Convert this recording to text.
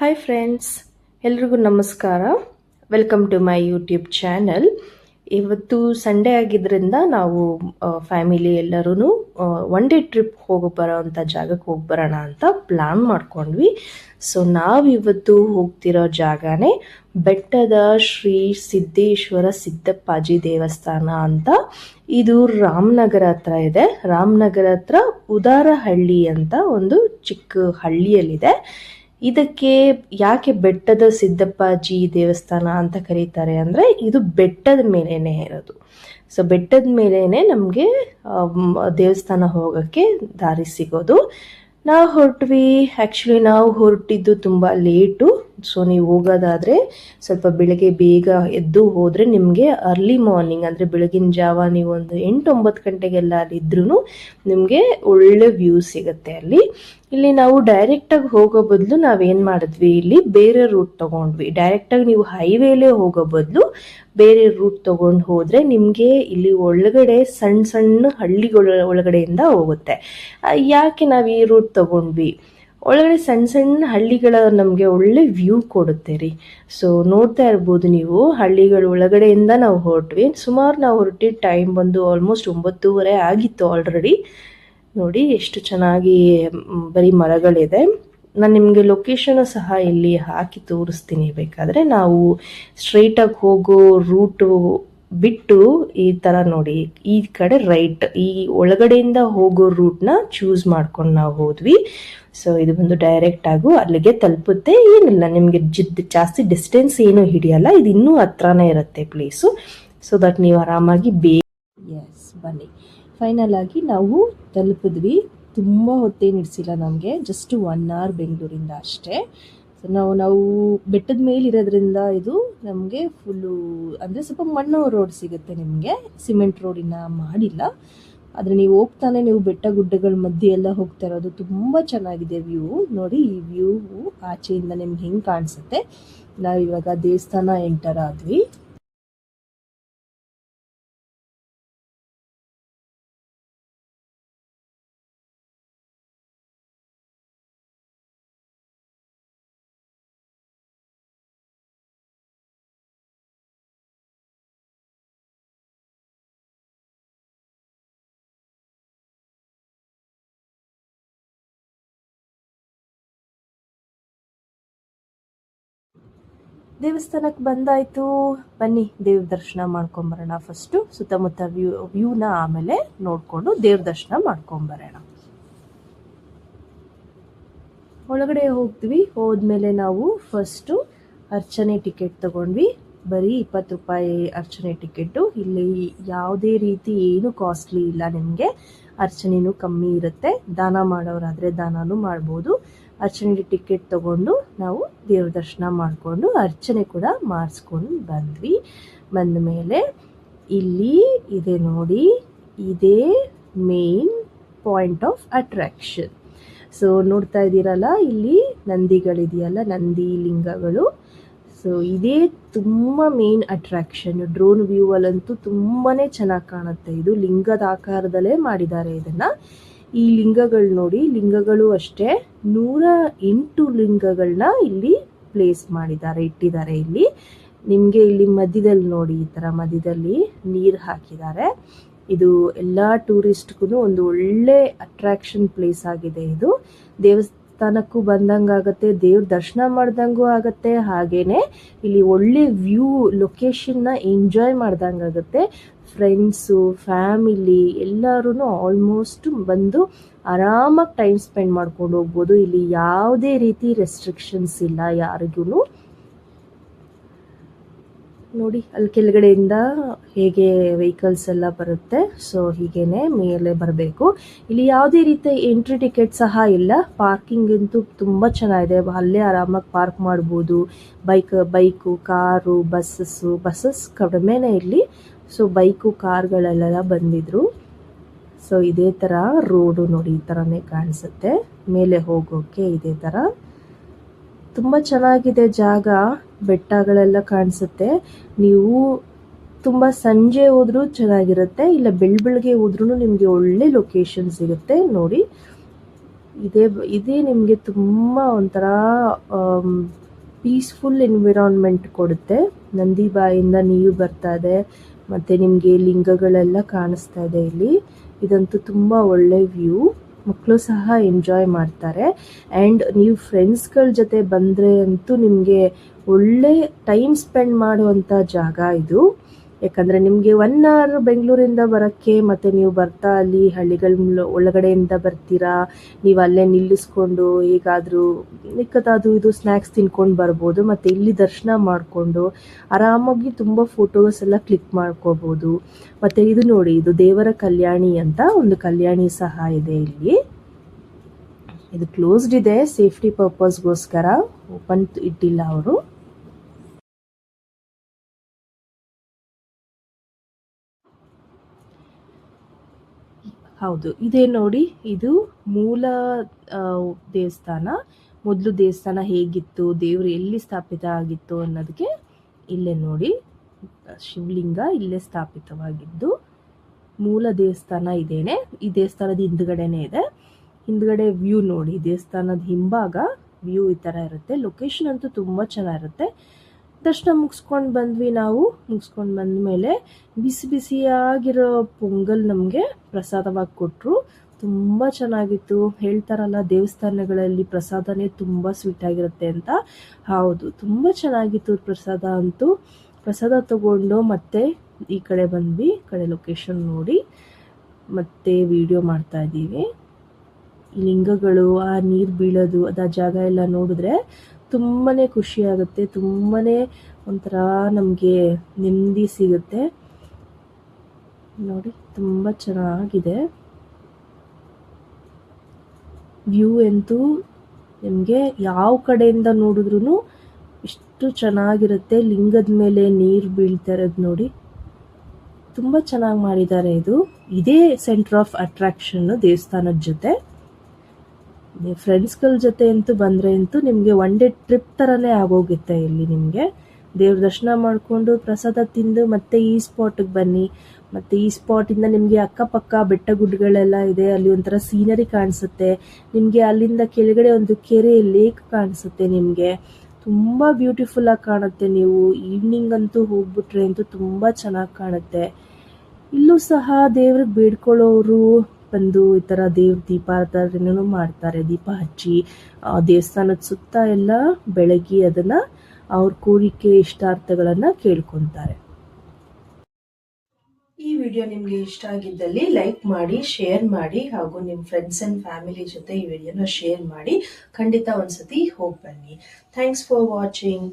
Hi friends, ಎಲ್ರಿಗೂ ನಮಸ್ಕಾರ. Welcome to my YouTube channel. ಇವತ್ತು ಸಂಡೇ ಆಗಿದ್ದರಿಂದ ನಾವು ಫ್ಯಾಮಿಲಿ ಎಲ್ಲರೂ ಒನ್ ಡೇ ಟ್ರಿಪ್ ಬರೋ ಅಂಥ ಜಾಗಕ್ಕೆ ಹೋಗಿ ಬರೋಣ ಅಂತ ಪ್ಲಾನ್ ಮಾಡ್ಕೊಂಡ್ವಿ. ಸೊ ನಾವಿವತ್ತು ಹೋಗ್ತಿರೋ ಜಾಗನೇ ಬೆಟ್ಟದ ಶ್ರೀ ಸಿದ್ದೇಶ್ವರ ಸಿದ್ದಪ್ಪಾಜಿ ದೇವಸ್ಥಾನ ಅಂತ. ಇದು ರಾಮನಗರ ಹತ್ರ ಇದೆ. ರಾಮನಗರ ಹತ್ರ ಉದಾರಹಳ್ಳಿ ಅಂತ ಒಂದು ಚಿಕ್ಕ ಹಳ್ಳಿಯಲ್ಲಿದೆ. ಇದಕ್ಕೆ ಯಾಕೆ ಬೆಟ್ಟದ ಸಿದ್ದಪ್ಪಾಜಿ ದೇವಸ್ಥಾನ ಅಂತ ಕರೀತಾರೆ ಅಂದರೆ, ಇದು ಬೆಟ್ಟದ ಮೇಲೇನೆ ಇರೋದು. ಸೊ ಬೆಟ್ಟದ ಮೇಲೇನೆ ನಮಗೆ ದೇವಸ್ಥಾನ ಹೋಗೋಕ್ಕೆ ದಾರಿ ಸಿಗೋದು. ನಾವು ಹೊರಟ್ವಿ. ಆ್ಯಕ್ಚುಲಿ ನಾವು ಹೊರಟಿದ್ದು ತುಂಬ ಲೇಟು. ಸೊ ನೀವು ಹೋಗೋದಾದರೆ ಸ್ವಲ್ಪ ಬೆಳಗ್ಗೆ ಬೇಗ ಎದ್ದು ಹೋದರೆ ನಿಮಗೆ ಅರ್ಲಿ ಮಾರ್ನಿಂಗ್ ಅಂದರೆ ಬೆಳಗಿನ ಜಾವ ನೀವು ಒಂದು 8-9 ಗಂಟೆಗೆಲ್ಲ ಅಲ್ಲಿದ್ರೂ ನಿಮಗೆ ಒಳ್ಳೆ ವ್ಯೂ ಸಿಗುತ್ತೆ ಅಲ್ಲಿ. ಇಲ್ಲಿ ನಾವು ಡೈರೆಕ್ಟಾಗಿ ಹೋಗೋ ಬದಲು ನಾವೇನು ಮಾಡಿದ್ವಿ, ಇಲ್ಲಿ ಬೇರೆ ರೂಟ್ ತೊಗೊಂಡ್ವಿ. ಡೈರೆಕ್ಟಾಗಿ ನೀವು ಹೈವೇಲೇ ಹೋಗೋ ಬದಲು ಬೇರೆ ರೂಟ್ ತೊಗೊಂಡು ಹೋದರೆ ನಿಮಗೆ ಇಲ್ಲಿ ಒಳಗಡೆ ಸಣ್ಣ ಸಣ್ಣ ಹಳ್ಳಿಗಳ ಒಳಗಡೆಯಿಂದ ಹೋಗುತ್ತೆ. ಯಾಕೆ ನಾವು ಈ ರೂಟ್ ತೊಗೊಂಡ್ವಿ, ಒಳಗಡೆ ಸಣ್ಣ ಸಣ್ಣ ಹಳ್ಳಿಗಳ ನಮಗೆ ಒಳ್ಳೆ ವ್ಯೂ ಕೊಡುತ್ತೆ ರೀ. ಸೊ ನೋಡ್ತಾ ಇರ್ಬೋದು ನೀವು, ಹಳ್ಳಿಗಳ ಒಳಗಡೆಯಿಂದ ನಾವು ಹೊರಟ್ವಿ. ಸುಮಾರು ನಾವು ಹೊರಟಿದ್ದ ಟೈಮ್ ಬಂದು ಆಲ್ಮೋಸ್ಟ್ 9:30 ಆಗಿತ್ತು ಆಲ್ರೆಡಿ. ನೋಡಿ ಎಷ್ಟು ಚೆನ್ನಾಗಿ ಬರೀ ಮರಗಳಿದೆ. ನಾನು ನಿಮಗೆ ಲೊಕೇಶನ್ ಸಹ ಇಲ್ಲಿ ಹಾಕಿ ತೋರಿಸ್ತೀನಿ ಬೇಕಾದರೆ. ನಾವು ಸ್ಟ್ರೈಟಾಗಿ ಹೋಗೋ ರೂಟು ಬಿಟ್ಟು ಈ ಥರ ನೋಡಿ, ಈ ಕಡೆ ರೈಟ್, ಈ ಒಳಗಡೆಯಿಂದ ಹೋಗೋ ರೂಟ್ನ ಚೂಸ್ ಮಾಡ್ಕೊಂಡು ನಾವು ಹೋದ್ವಿ. ಸೊ ಇದು ಬಂದು ಡೈರೆಕ್ಟಾಗೂ ಅಲ್ಲಿಗೆ ತಲುಪುತ್ತೆ. ಏನಿಲ್ಲ, ನಿಮಗೆ ಜಾಸ್ತಿ ಡಿಸ್ಟೆನ್ಸ್ ಏನೂ ಹಿಡಿಯಲ್ಲ. ಇದು ಇನ್ನೂ ಹತ್ರನೇ ಇರುತ್ತೆ ಪ್ಲೇಸು. ಸೊ ದಟ್ ನೀವು ಆರಾಮಾಗಿ ಬನ್ನಿ. ಫೈನಲ್ ಆಗಿ ನಾವು ತಲುಪಿದ್ವಿ. ತುಂಬ ಹೊತ್ತೇನು ಇಡಿಸಿಲ್ಲ ನಮಗೆ, ಜಸ್ಟ್ 1 hour ಬೆಂಗಳೂರಿಂದ ಅಷ್ಟೇ. ಸೊ ನಾವು ಬೆಟ್ಟದ ಮೇಲೆ ಇರೋದ್ರಿಂದ ಇದು ನಮಗೆ ಫುಲ್ಲು ಅಂದರೆ ಸ್ವಲ್ಪ ಮಣ್ಣು ರೋಡ್ ಸಿಗುತ್ತೆ ನಿಮಗೆ, ಸಿಮೆಂಟ್ ರೋಡಿನ ಮಾಡಿಲ್ಲ. ಆದರೆ ನೀವು ಹೋಗ್ತಾನೆ ನೀವು ಬೆಟ್ಟ ಗುಡ್ಡಗಳ ಮಧ್ಯೆ ಎಲ್ಲ ಹೋಗ್ತಾ ಇರೋದು. ತುಂಬ ಚೆನ್ನಾಗಿದೆ ವ್ಯೂ. ನೋಡಿ ಈ ವ್ಯೂ ಆಚೆಯಿಂದ ನಿಮ್ಗೆ ಹೆಂಗೆ ಕಾಣಿಸುತ್ತೆ. ನಾವಿವಾಗ ದೇವಸ್ಥಾನ ಎಂಟರ್ ಆದ್ವಿ. ದೇವಸ್ಥಾನಕ್ಕೆ ಬಂದಾಯಿತು. ಬನ್ನಿ ದೇವ್ರ ದರ್ಶನ ಮಾಡ್ಕೊಂಬರೋಣ. ಫಸ್ಟು ಸುತ್ತಮುತ್ತ ವ್ಯೂನ ಆಮೇಲೆ ನೋಡಿಕೊಂಡು ದೇವ್ರ ದರ್ಶನ ಮಾಡ್ಕೊಂಬರೋಣ. ಒಳಗಡೆ ಹೋಗ್ತೀವಿ. ಹೋದ್ಮೇಲೆ ನಾವು ಫಸ್ಟು ಅರ್ಚನೆ ಟಿಕೆಟ್ ತಗೊಂಡ್ವಿ. ಬರೀ 20 ರೂಪಾಯಿ ಅರ್ಚನೆ ಟಿಕೆಟು. ಇಲ್ಲಿ ಯಾವುದೇ ರೀತಿ ಏನು ಕಾಸ್ಟ್ಲಿ ಇಲ್ಲ ನಿಮಗೆ. ಅರ್ಚನೆನೂ ಕಮ್ಮಿ ಇರುತ್ತೆ. ದಾನ ಮಾಡೋರಾದರೆ ದಾನನೂ ಮಾಡ್ಬೋದು. ಅರ್ಚನೆ ಟಿಕೆಟ್ ತಗೊಂಡು ನಾವು ದೇವ್ರ ದರ್ಶನ ಮಾಡಿಕೊಂಡು ಅರ್ಚನೆ ಕೂಡ ಮಾಡಿಸ್ಕೊಂಡು ಬಂದ್ವಿ. ಬಂದ ಮೇಲೆ ಇಲ್ಲಿ ಇದೆ ನೋಡಿ, ಇದೇ main point of attraction. So ನೋಡ್ತಾ ಇದ್ದೀರಲ್ಲ, ಇಲ್ಲಿ ನಂದಿಗಳಿದೆಯಲ್ಲ, ನಂದಿ ಲಿಂಗಗಳು. ಸೊ ಇದೇ ತುಂಬ ಮೇನ್ ಅಟ್ರಾಕ್ಷನ್. ಡ್ರೋನ್ ವ್ಯೂ ಅಲ್ಲಂತೂ ತುಂಬಾ ಚೆನ್ನಾಗಿ ಕಾಣುತ್ತೆ. ಇದು ಲಿಂಗದ ಆಕಾರದಲ್ಲೇ ಮಾಡಿದ್ದಾರೆ ಇದನ್ನು. ಈ ಲಿಂಗಗಳು ನೋಡಿ, ಲಿಂಗಗಳು ಅಷ್ಟೇ 108 ಲಿಂಗಗಳನ್ನ ಇಲ್ಲಿ ಪ್ಲೇಸ್ ಮಾಡಿದ್ದಾರೆ, ಇಟ್ಟಿದ್ದಾರೆ. ಇಲ್ಲಿ ನಿಮಗೆ ಇಲ್ಲಿ ಮಧ್ಯದಲ್ಲಿ ನೋಡಿ, ಈ ಥರ ಮಧ್ಯದಲ್ಲಿ ನೀರು ಹಾಕಿದ್ದಾರೆ. ಇದು ಎಲ್ಲ ಟೂರಿಸ್ಟ್ಗೂ ಒಂದು ಒಳ್ಳೆ ಅಟ್ರಾಕ್ಷನ್ ಪ್ಲೇಸ್ ಆಗಿದೆ. ಇದು ದೇವಸ್ಥಾನಕ್ಕೂ ಬಂದಂಗಾಗತ್ತೆ, ದೇವ್ರ ದರ್ಶನ ಮಾಡ್ದಂಗೂ ಆಗುತ್ತೆ. ಹಾಗೇನೆ ಇಲ್ಲಿ ಒಳ್ಳೆ ವ್ಯೂ ಲೊಕೇಶನ್ನ ಎಂಜಾಯ್ ಮಾಡ್ದಂಗಾಗುತ್ತೆ. ಫ್ರೆಂಡ್ಸು, ಫ್ಯಾಮಿಲಿ ಎಲ್ಲರೂ ಆಲ್ಮೋಸ್ಟ್ ಬಂದು ಆರಾಮಾಗಿ ಟೈಮ್ ಸ್ಪೆಂಡ್ ಮಾಡ್ಕೊಂಡು ಹೋಗ್ಬೋದು. ಇಲ್ಲಿ ಯಾವುದೇ ರೀತಿ ರೆಸ್ಟ್ರಿಕ್ಷನ್ಸ್ ಇಲ್ಲ ಯಾರಿಗೂ. ನೋಡಿ ಅಲ್ಲಿ ಕೆಳಗಡೆಯಿಂದ ಹೇಗೆ ವೆಹಿಕಲ್ಸ್ ಎಲ್ಲ ಬರುತ್ತೆ. ಸೊ ಹೀಗೇನೆ ಮೇಲೆ ಬರಬೇಕು. ಇಲ್ಲಿ ಯಾವುದೇ ರೀತಿ ಎಂಟ್ರಿ ಟಿಕೆಟ್ ಸಹ ಇಲ್ಲ. ಪಾರ್ಕಿಂಗ್ ಅಂತೂ ತುಂಬ ಚೆನ್ನಾಗಿದೆ. ಅಲ್ಲೇ ಆರಾಮಾಗಿ ಪಾರ್ಕ್ ಮಾಡ್ಬೋದು. ಬೈಕು, ಕಾರು, ಬಸ್ಸಸ್ ಕಡಿಮೆನೇ ಇಲ್ಲಿ. ಸೊ ಬೈಕು, ಕಾರ್ಗಳೆಲ್ಲ ಬಂದಿದ್ರು. ಸೊ ಇದೇ ಥರ ರೋಡು ನೋಡಿ, ಈ ಥರನೇ ಕಾಣಿಸುತ್ತೆ. ಮೇಲೆ ಹೋಗೋಕ್ಕೆ ಇದೇ ಥರ ತುಂಬ ಚೆನ್ನಾಗಿದೆ ಜಾಗ. ಬೆಟ್ಟಗಳೆಲ್ಲ ಕಾಣಿಸುತ್ತೆ. ನೀವು ತುಂಬ ಸಂಜೆ ಹೋದ್ರೂ ಚೆನ್ನಾಗಿರುತ್ತೆ, ಇಲ್ಲ ಬೆಳಗ್ಗೆ ಹೋದ್ರೂ ನಿಮಗೆ ಒಳ್ಳೆ ಲೊಕೇಶನ್ ಸಿಗುತ್ತೆ. ನೋಡಿ ಇದೇ ಇದೇ ನಿಮಗೆ ತುಂಬ ಒಂಥರ ಪೀಸ್ಫುಲ್ ಎನ್ವಿರಾನ್ಮೆಂಟ್ ಕೊಡುತ್ತೆ. ನಂದಿ ಬಾಯಿಂದ ನೀರು ಬರ್ತಾ ಇದೆ, ಮತ್ತು ನಿಮಗೆ ಲಿಂಗಗಳೆಲ್ಲ ಕಾಣಿಸ್ತಾ ಇದೆ ಇಲ್ಲಿ. ಇದಂತೂ ತುಂಬ ಒಳ್ಳೆ ವ್ಯೂ, ಮಕ್ಕಳು ಸಹ ಎಂಜಾಯ್ ಮಾಡ್ತಾರೆ. ಆ್ಯಂಡ್ ನೀವು ಫ್ರೆಂಡ್ಸ್ಗಳ ಜೊತೆ ಬಂದರೆ ಅಂತೂ ನಿಮಗೆ ಒಳ್ಳೆ ಟೈಮ್ ಸ್ಪೆಂಡ್ ಮಾಡುವಂಥ ಜಾಗ ಇದು. ಯಾಕಂದರೆ ನಿಮಗೆ 1 ಅವರ್ ಬೆಂಗಳೂರಿಂದ ಬರೋಕ್ಕೆ, ಮತ್ತು ನೀವು ಬರ್ತಾ ಅಲ್ಲಿ ಹಳ್ಳಿಗಳ ಒಳಗಡೆಯಿಂದ ಬರ್ತೀರಾ, ನೀವು ಅಲ್ಲೇ ನಿಲ್ಲಿಸ್ಕೊಂಡು ಹೇಗಾದರೂ ಮಿಕ್ಕದಾದು ಇದು ಸ್ನ್ಯಾಕ್ಸ್ ತಿನ್ಕೊಂಡು ಬರ್ಬೋದು. ಮತ್ತು ಇಲ್ಲಿ ದರ್ಶನ ಮಾಡಿಕೊಂಡು ಆರಾಮಾಗಿ ತುಂಬ ಫೋಟೋಸ್ ಎಲ್ಲ ಕ್ಲಿಕ್ ಮಾಡ್ಕೋಬೋದು. ಮತ್ತು ಇದು ನೋಡಿ, ಇದು ದೇವರ ಕಲ್ಯಾಣಿ ಅಂತ ಒಂದು ಕಲ್ಯಾಣಿ ಸಹ ಇದೆ ಇಲ್ಲಿ. ಇದು ಕ್ಲೋಸ್ಡ್ ಇದೆ ಸೇಫ್ಟಿ ಪರ್ಪಸ್ಗೋಸ್ಕರ, ಓಪನ್ ಇಟ್ಟಿಲ್ಲ ಅವರು. ಹೌದು, ಇದೇ ನೋಡಿ, ಇದು ಮೂಲ ದೇವಸ್ಥಾನ. ಮೊದಲು ದೇವಸ್ಥಾನ ಹೇಗಿತ್ತು, ದೇವರು ಎಲ್ಲಿ ಸ್ಥಾಪಿತ ಆಗಿತ್ತು ಅನ್ನೋದಕ್ಕೆ ಇಲ್ಲೇ ನೋಡಿ, ಶಿವಲಿಂಗ ಇಲ್ಲೇ ಸ್ಥಾಪಿತವಾಗಿದ್ದು. ಮೂಲ ದೇವಸ್ಥಾನ ಇದೇನೆ, ಈ ದೇವಸ್ಥಾನದ ಹಿಂದ್ಗಡೆನೇ ಇದೆ. ಹಿಂದ್ಗಡೆ ವ್ಯೂ ನೋಡಿ, ದೇವಸ್ಥಾನದ ಹಿಂಭಾಗ ವ್ಯೂ ಈ ಥರ ಇರುತ್ತೆ. ಲೊಕೇಶನ್ ಅಂತೂ ತುಂಬ ಚೆನ್ನಾಗಿರುತ್ತೆ. ದರ್ಶನ ಮುಗಿಸ್ಕೊಂಡು ಬಂದ್ವಿ ನಾವು. ಮುಗಿಸ್ಕೊಂಡು ಬಂದಮೇಲೆ ಬಿಸಿ ಬಿಸಿಯಾಗಿರೋ ಪೊಂಗಲ್ ನಮಗೆ ಪ್ರಸಾದವಾಗಿ ಕೊಟ್ಟರು. ತುಂಬ ಚೆನ್ನಾಗಿತ್ತು. ಹೇಳ್ತಾರಲ್ಲ ದೇವಸ್ಥಾನಗಳಲ್ಲಿ ಪ್ರಸಾದನೇ ತುಂಬ ಸ್ವೀಟಾಗಿರುತ್ತೆ ಅಂತ. ಹೌದು, ತುಂಬ ಚೆನ್ನಾಗಿತ್ತು ಪ್ರಸಾದ ಅಂತೂ. ಪ್ರಸಾದ ತಗೊಂಡು ಮತ್ತೆ ಈ ಕಡೆ ಬಂದ್ವಿ. ಈ ಕಡೆ ಲೊಕೇಶನ್ ನೋಡಿ ಮತ್ತೆ ವಿಡಿಯೋ ಮಾಡ್ತಾ ಇದ್ದೀವಿ. ಲಿಂಗಗಳು, ಆ ನೀರು ಬೀಳೋದು, ಅದು ಆ ಜಾಗ ಎಲ್ಲ ನೋಡಿದ್ರೆ ತುಂಬಾ ಖುಷಿಯಾಗುತ್ತೆ. ತುಂಬಾ ಒಂಥರ ನಮಗೆ ನೆಮ್ಮದಿ ಸಿಗುತ್ತೆ. ನೋಡಿ, ತುಂಬ ಚೆನ್ನಾಗಿದೆ ವ್ಯೂ ಅಂತೂ. ನಿಮಗೆ ಯಾವ ಕಡೆಯಿಂದ ನೋಡಿದ್ರೂ ಇಷ್ಟು ಚೆನ್ನಾಗಿರುತ್ತೆ. ಲಿಂಗದ ಮೇಲೆ ನೀರು ಬೀಳ್ತಾ ಇರೋದು ನೋಡಿ, ತುಂಬ ಚೆನ್ನಾಗಿ ಮಾಡಿದ್ದಾರೆ. ಇದೇ ಸೆಂಟರ್ ಆಫ್ ಅಟ್ರಾಕ್ಷನ್ನು ದೇವಸ್ಥಾನದ ಜೊತೆ. ಫ್ರೆಂಡ್ಸ್ಗಳ ಜೊತೆ ಅಂತೂ ಬಂದರೆ ಅಂತೂ ನಿಮಗೆ 1 ಡೇ ಟ್ರಿಪ್ ಥರನೇ ಆಗೋಗುತ್ತೆ. ಇಲ್ಲಿ ನಿಮಗೆ ದೇವ್ರ ದರ್ಶನ ಮಾಡಿಕೊಂಡು ಪ್ರಸಾದ ತಿಂದು ಮತ್ತೆ ಈ ಸ್ಪಾಟಿಗೆ ಬನ್ನಿ. ಮತ್ತು ಈ ಸ್ಪಾಟಿಂದ ನಿಮಗೆ ಅಕ್ಕಪಕ್ಕ ಬೆಟ್ಟ ಗುಡ್ಡಗಳೆಲ್ಲ ಇದೆ. ಅಲ್ಲಿ ಒಂಥರ ಸೀನರಿ ಕಾಣಿಸುತ್ತೆ ನಿಮಗೆ. ಅಲ್ಲಿಂದ ಕೆಳಗಡೆ ಒಂದು ಕೆರೆ, ಲೇಕ್ ಕಾಣಿಸುತ್ತೆ ನಿಮಗೆ. ತುಂಬ ಬ್ಯೂಟಿಫುಲ್ಲಾಗಿ ಕಾಣುತ್ತೆ. ನೀವು ಈವ್ನಿಂಗ್ ಅಂತೂ ಹೋಗ್ಬಿಟ್ರೆ ಅಂತೂ ತುಂಬ ಚೆನ್ನಾಗಿ ಕಾಣುತ್ತೆ. ಇಲ್ಲೂ ಸಹ ದೇವ್ರಿಗೆ ಬೇಡ್ಕೊಳ್ಳೋರು ಬಂದು ಈ ಥರ ದೇವ್ರ ದೀಪಾರಾಧನೆನೂ ಮಾಡ್ತಾರೆ. ದೀಪ ಹಚ್ಚಿ ದೇವಸ್ಥಾನದ ಸುತ್ತ ಎಲ್ಲ ಬೆಳಗಿ ಅದನ್ನು ಅವ್ರ ಕೋರಿಕೆ ಇಷ್ಟಾರ್ಥಗಳನ್ನು ಕೇಳ್ಕೊತಾರೆ. ಈ ವಿಡಿಯೋ ನಿಮಗೆ ಇಷ್ಟ ಆಗಿದ್ದಲ್ಲಿ ಲೈಕ್ ಮಾಡಿ, ಶೇರ್ ಮಾಡಿ, ಹಾಗೂ ನಿಮ್ಮ ಫ್ರೆಂಡ್ಸ್ ಆ್ಯಂಡ್ ಫ್ಯಾಮಿಲಿ ಜೊತೆ ಈ ವಿಡಿಯೋನ ಶೇರ್ ಮಾಡಿ. ಖಂಡಿತ ಒಂದ್ಸತಿ ಹೋಗಿ ಬನ್ನಿ. Thanks for watching.